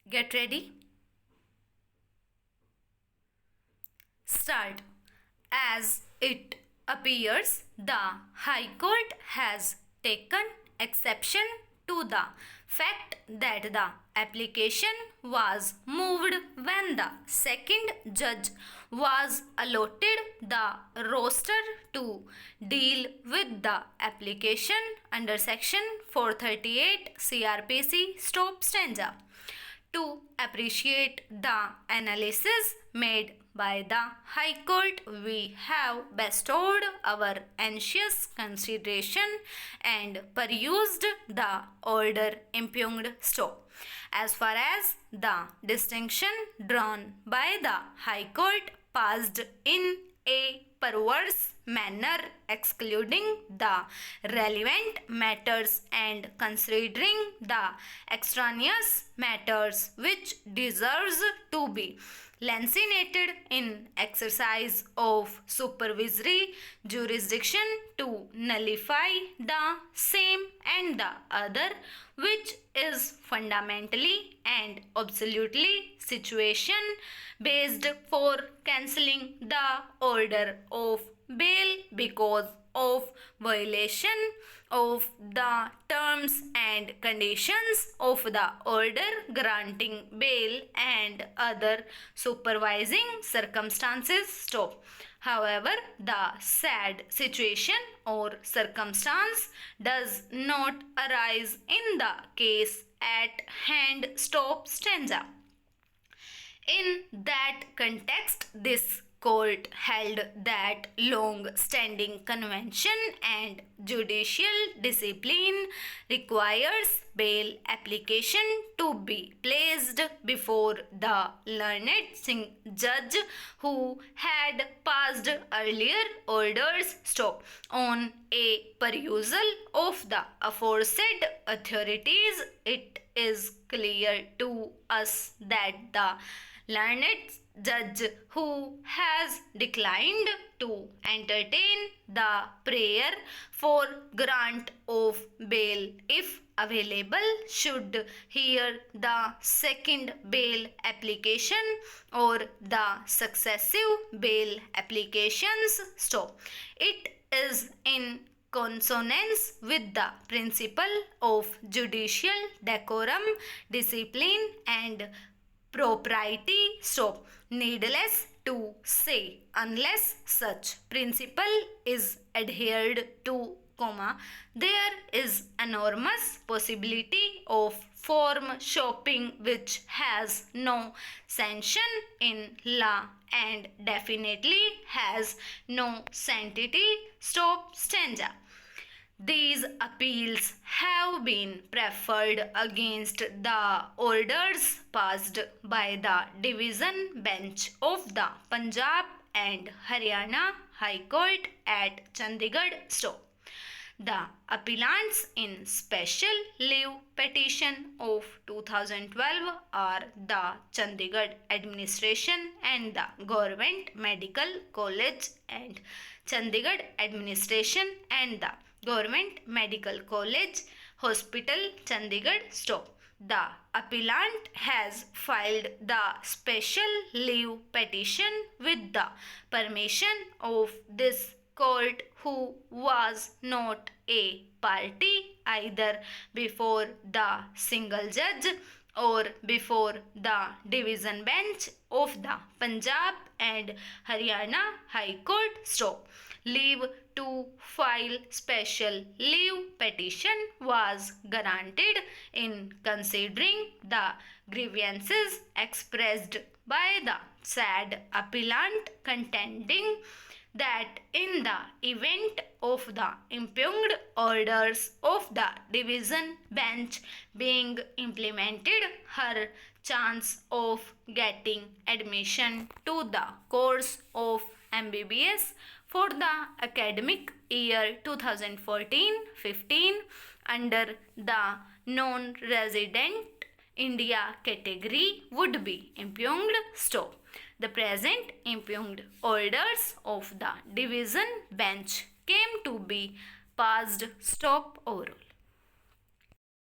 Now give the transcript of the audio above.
Get ready. Start. As it appears, the High Court has taken exception to the fact that the application was moved when the second judge was allotted the roster to deal with the application under section 438 CRPC stop stanza. To appreciate the analysis made by the High Court, we have bestowed our anxious consideration and perused the order impugned stop. As far as the distinction drawn by the High Court passed in a perverse manner, excluding the relevant matters and considering the extraneous matters which deserves to be lancinated in exercise of supervisory jurisdiction to nullify the same, and the other which is fundamentally and absolutely situation based for cancelling the order of bail because of violation of the terms and conditions of the order granting bail and other supervising circumstances. Stop. However, the sad situation or circumstance does not arise in the case at hand. Stop stanza. In that context, this court held that long-standing convention and judicial discipline requires bail application to be placed before the learned judge who had passed earlier orders. Stop. On a perusal of the aforesaid authorities, it is clear to us that the learned judge who has declined to entertain the prayer for grant of bail, if available, should hear the second bail application or the successive bail applications. Stop. It is in consonance with the principle of judicial decorum, discipline, and propriety. Stop. Needless to say, unless such principle is adhered to, there is enormous possibility of form shopping which has no sanction in law and definitely has no sanctity. Stop stanza. These appeals have been preferred against the orders passed by the division bench of the Punjab and Haryana High Court at Chandigarh. Stop. The appellants in special leave petition of 2012 are the Chandigarh administration and the Government Medical College, and Chandigarh administration and the Government Medical College Hospital, Chandigarh. Stop. The appellant has filed the special leave petition with the permission of this court, who was not a party either before the single judge or before the division bench of the Punjab and Haryana High Court. Stop. Leave to file special leave petition was granted in considering the grievances expressed by the said appellant, contending that in the event of the impugned orders of the division bench being implemented, her chance of getting admission to the course of MBBS for the academic year 2014-15 under the non-resident India category would be impugned. Stop. The present impugned orders of the division bench came to be passed. Stop. Overall.